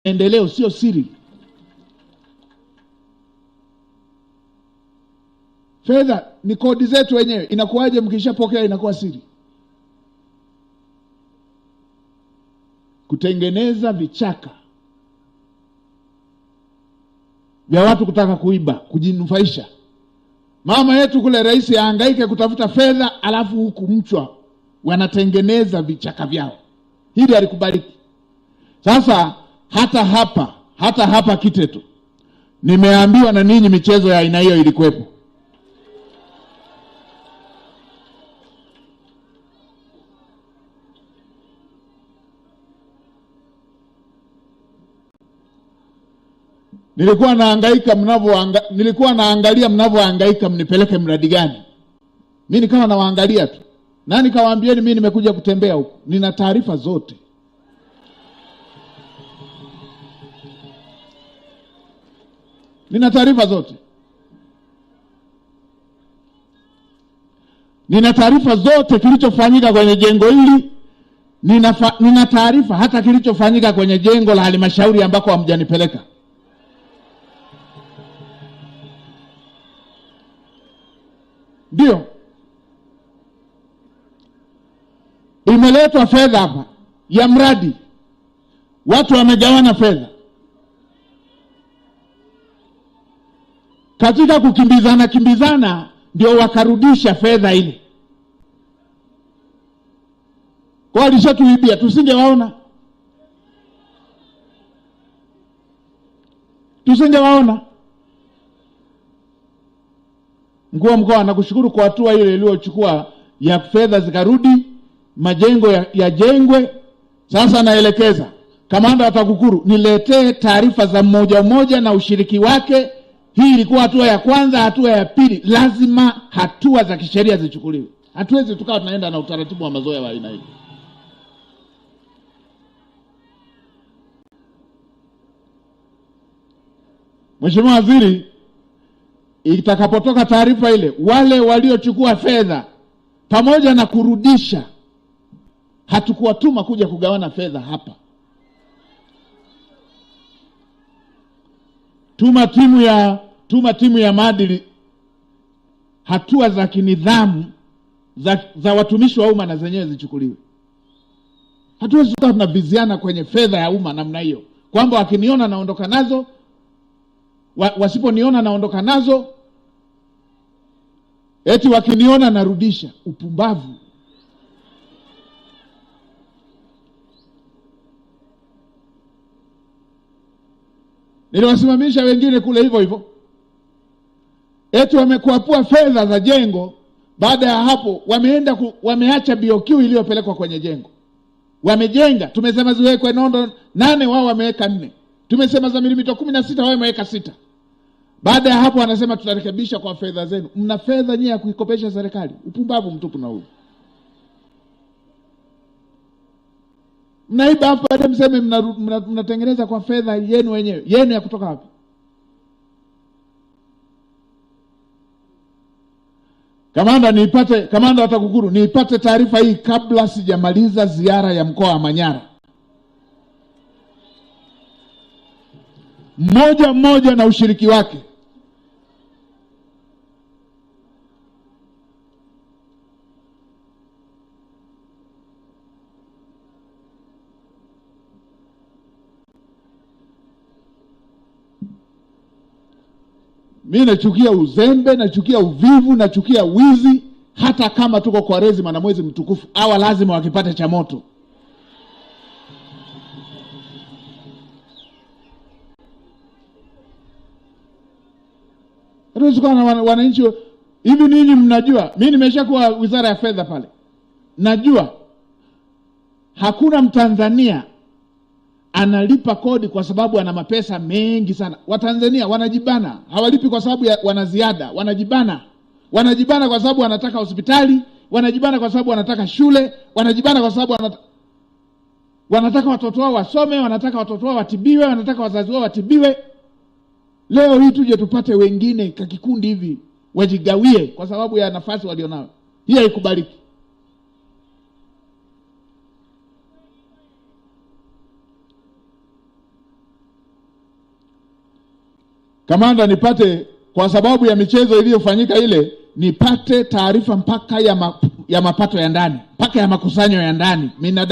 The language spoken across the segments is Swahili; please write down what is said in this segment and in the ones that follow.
Maendeleo sio siri. Fedha ni kodi zetu wenyewe. Inakuwaje mkishapokea inakuwa siri? Kutengeneza vichaka vya watu kutaka kuiba, kujinufaisha. Mama yetu kule rais ahangaike kutafuta fedha, alafu huku mchwa wanatengeneza vichaka vyao. Hili alikubaliki. Sasa hata hapa Kiteto nimeambiwa na ninyi michezo ya aina hiyo ilikuwepo. Nilikuwa naangalia mnavyohangaika mnipeleke mradi gani. Mimi nikawa nawaangalia tu. Na nikawaambieni mimi nimekuja kutembea huko. Nina taarifa zote. Nina taarifa zote. Nina taarifa zote kilichofanyika kwenye jengo hili. Nina taarifa hata kilichofanyika kwenye jengo la halmashauri ambako hamjanipeleka. Ndio. Imeletwa fedha hapa ya mradi. Watu wamegawana fedha. Katika kukimbizana ndio wakarudisha fedha ile. Kwa alishatuibia, tusingewaona. Mkuu wa mkoa nakushukuru kwa hatua ile iliyochukua ya fedha zikarudi, majengo yajengwe. Sasa naelekeza kamanda wa TAKUKURU niletee taarifa za mmoja na ushiriki wake. Hii ilikuwa hatua ya kwanza. Hatua ya pili, lazima hatua za kisheria zichukuliwe. Hatuwezi tukawa tunaenda na utaratibu wa mazoea wa aina hii. Mheshimiwa Waziri, itakapotoka taarifa ile, wale waliochukua fedha pamoja na kurudisha, hatukuwatuma kuja kugawana fedha hapa. Tuma timu ya maadili. Hatua za kinidhamu za watumishi wa umma na zenyewe zichukuliwe. Hatuwezi kuwa tunaviziana kwenye fedha ya umma namna hiyo, kwamba wakiniona naondoka nazo, wasiponiona naondoka nazo, eti wakiniona narudisha. Upumbavu. Niliwasimamisha wengine kule hivyo. Eti wamekuapua fedha za jengo. Baada ya hapo wameacha BOQ iliyopelekwa kwenye jengo. Wamejenga, tumesema ziwekwe nondo 8, wao wameweka 4. Tumesema za milimita 16, wao wameweka 6. Baada ya hapo wanasema tutarekebisha kwa fedha zenu. Mna fedha nyinyi ya kuikopesha serikali? Upumbavu mtupu na huu. Mnaiba hapa hadi mseme mnatengeneza kwa fedha yenu wenyewe. Yenu ya kutoka wapi? Kamanda wa TAKUKURU niipate taarifa hii kabla sijamaliza ziara ya mkoa wa Manyara. Mmoja na ushiriki wake. Mimi nachukia uzembe, nachukia uvivu, nachukia wizi. Hata kama tuko kwa Kwaresima na mwezi mtukufu, hawa lazima wakipate cha moto. Wananchi hivi, ninyi mnajua, mimi nimeshakuwa wizara ya fedha pale. Najua hakuna Mtanzania analipa kodi kwa sababu ana mapesa mengi sana. Watanzania wanajibana, hawalipi kwa sababu wana ziada, wanajibana kwa sababu wanataka hospitali, wanajibana kwa sababu wanataka shule, wanajibana kwa sababu wanataka watoto wao wasome, wanataka watoto wao watibiwe, wanataka wazazi wao watibiwe. Leo hii tuje tupate wengine kakikundi hivi wajigawie kwa sababu ya nafasi walionao. Hii haikubaliki. kamanda, nipate kwa sababu ya michezo iliyofanyika ile, nipate taarifa mpaka ya mapato ya ndani, mpaka ya makusanyo ya ndani,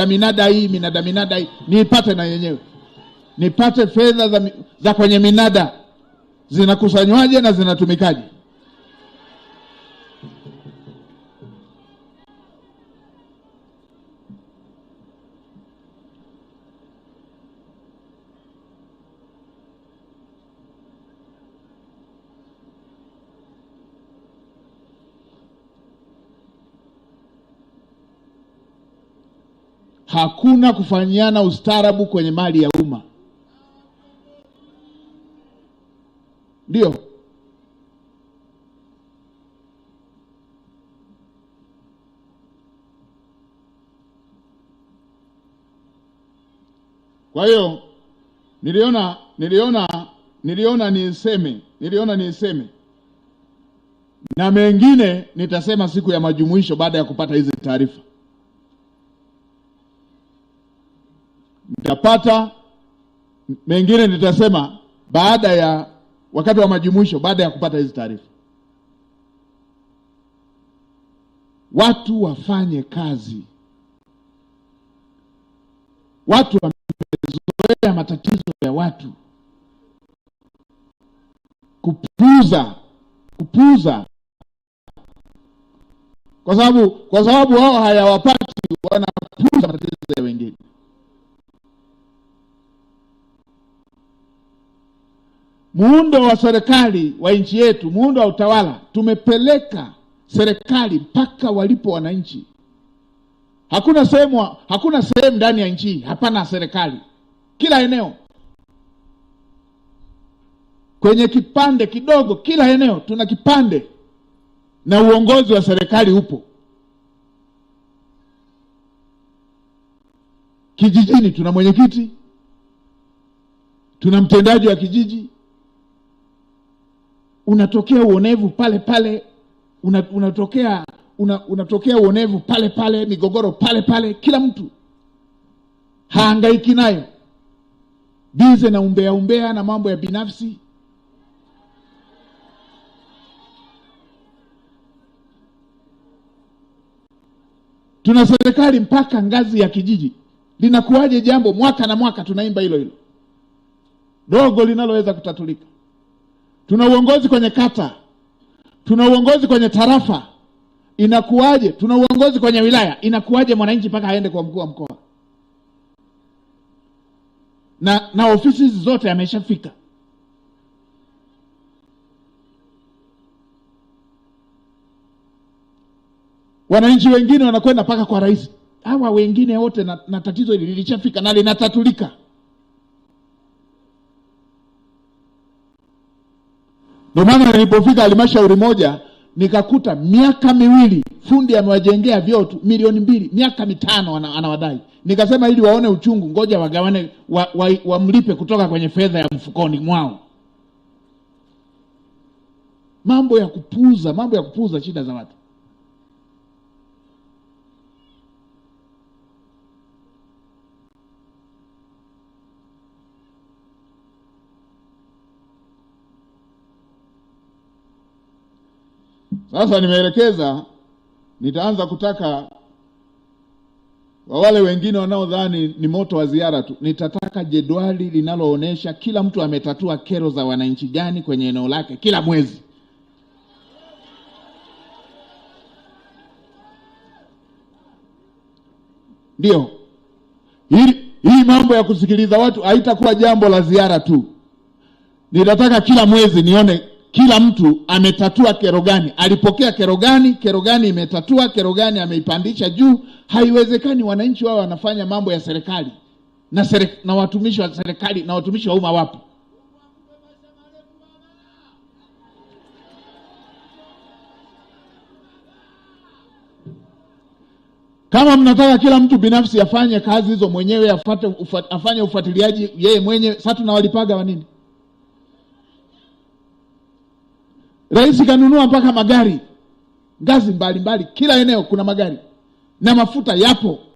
minada hii, nipate na yenyewe. Nipate fedha za kwenye minada zinakusanywaje na zinatumikaje. Hakuna kufanyiana ustaarabu kwenye mali ya umma. Ndio. Kwa hiyo niliona niseme na mengine nitasema siku ya majumuisho baada ya kupata hizi taarifa. Nitapata mengine nitasema wakati wa majumuisho baada ya kupata hizi taarifa. Watu wafanye kazi. Watu wamezoea matatizo ya watu. Kupuuza. Kwa sababu wao hayawapati, wanapuuza matatizo ya wengine. Muundo wa serikali wa nchi yetu, muundo wa utawala, tumepeleka serikali mpaka walipo wananchi. Hakuna sehemu ndani ya nchi hapana serikali. Kila eneo, kwenye kipande kidogo, kila eneo tuna kipande na uongozi wa serikali upo. Kijijini tuna mwenyekiti, tuna mtendaji wa kijiji. Unatokea uonevu pale pale, unatokea uonevu pale pale, migogoro pale pale, kila mtu haangaiki nayo, bize na umbea na mambo ya binafsi. Tuna serikali mpaka ngazi ya kijiji. Linakuwaje jambo mwaka na mwaka tunaimba hilo dogo linaloweza kutatulika? Tuna uongozi kwenye kata, tuna uongozi kwenye tarafa. Inakuwaje? Tuna uongozi kwenye wilaya. Inakuwaje mwananchi mpaka aende kwa mkuu wa mkoa? Na ofisi zote ameshafika. Wananchi wengine wanakwenda mpaka kwa rais. Hawa wengine wote na tatizo hili lilishafika na linatatulika. Ndio maana nilipofika halmashauri moja nikakuta miaka miwili fundi amewajengea vyoo tu milioni 2, miaka 5 anawadai. Nikasema ili waone uchungu, ngoja wagawane, wamlipe kutoka kwenye fedha ya mfukoni mwao. Mambo ya kupuuza shida za watu. Sasa nimeelekeza, nitaanza kutaka wale wengine wanaodhani ni moto wa ziara tu, nitataka jedwali linaloonesha kila mtu ametatua kero za wananchi gani kwenye eneo lake kila mwezi. Ndio. Hii mambo ya kusikiliza watu haitakuwa jambo la ziara tu. Nitataka kila mwezi nione kila mtu ametatua kero gani, alipokea kero gani imetatua, kero gani ameipandisha juu. Haiwezekani wananchi wao wanafanya mambo ya serikali na watumishi wa serikali na watumishi wa umma wapo. Kama mnataka kila mtu binafsi afanye kazi hizo mwenyewe, afanye ufuatiliaji yeye mwenyewe, sasa tunawalipaga wa nini? Rais kanunua mpaka magari ngazi mbalimbali, kila eneo kuna magari na mafuta yapo.